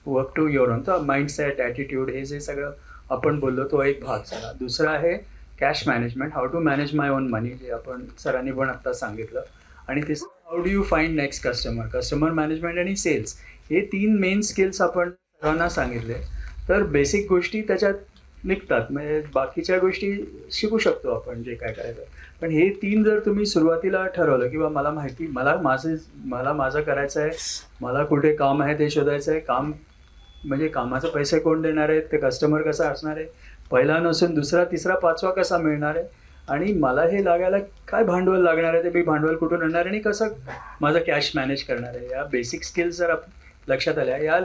work to your own. तर माइंडसेट, ॲटिट्यूड हे जे सगळं आपण बोललो तो एक भाग झाला. दुसरा आहे cash management, how to manage my own money, जे आपण सरांनी पण आत्ता सांगितलं. आणि तिसरं how do you find next customer, customer management आणि सेल्स, हे 3 मेन स्किल्स आपण सरांना सांगितले. तर बेसिक गोष्टी त्याच्यात निघतात, म्हणजे बाकीच्या गोष्टी शिकू शकतो आपण जे काय करायचं. पण हे 3 जर तुम्ही सुरुवातीला ठरवलं किंवा मला माहिती, मला माझं करायचं आहे, मला कुठे काम आहे ते शोधायचं आहे, काम म्हणजे कामाचे पैसे कोण देणार आहेत, ते कस्टमर कसा असणार आहे, पहिला नसून दुसरा, तिसरा, 5वा कसा मिळणार आहे, आणि मला हे लागायला काय भांडवल लागणार आहे, ते मी भांडवल कुठून आणणार आणि कसं माझं कॅश मॅनेज करणार आहे, या बेसिक स्किल्स जर लक्षात आल्या. या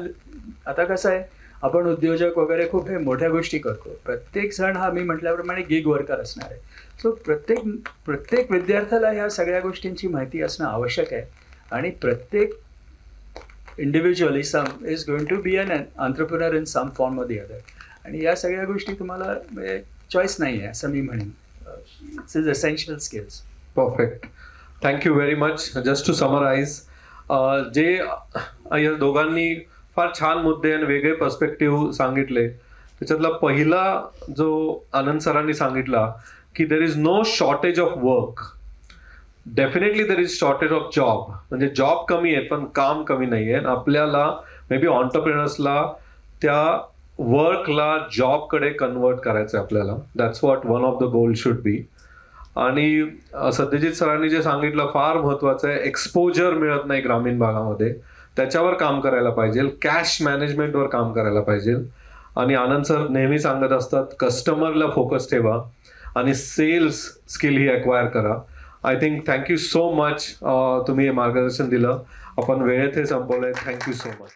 आता कसं आहे, आपण उद्योजक वगैरे खूप हे मोठ्या गोष्टी करतो, प्रत्येक जण हा मी म्हटल्याप्रमाणे गिग वर्कर असणार आहे. सो प्रत्येक विद्यार्थ्याला ह्या सगळ्या गोष्टींची माहिती असणं आवश्यक आहे. आणि प्रत्येक individual is going to be an entrepreneur in some form or the other. आणि या सगळ्या गोष्टी तुम्हाला चॉईस नाही आहे असं मी म्हणेन. It's is essential skills. Perfect, thank you very much. Just to summarise, जे या दोघांनी फार छान मुद्दे आणि वेगळे पर्स्पेक्टिव्ह सांगितले, त्याच्यातला पहिला जो आनंद सरांनी सांगितला की there is no shortage of work, definitely there is shortage of job. म्हणजे जॉब कमी आहे पण काम कमी नाही आहे. आपल्याला मे बी ऑन्टरप्रिनर्सला त्या वर्कला जॉबकडे कन्वर्ट करायचं आहे आपल्याला. That's what one of the goal should be. आणि सत्यजित सरांनी जे सांगितलं फार महत्त्वाचं आहे, एक्सपोजर मिळत नाही ग्रामीण भागामध्ये, त्याच्यावर काम करायला पाहिजे, कॅश मॅनेजमेंटवर काम करायला पाहिजे. आणि आनंद सर नेहमी सांगत असतात कस्टमरला फोकस ठेवा आणि सेल्स स्किल ही अक्वायर करा. I think thank you so much, तुम्ही हे मार्गदर्शन दिलं. आपण वेळेत हे संपवलंय. Thank you so much.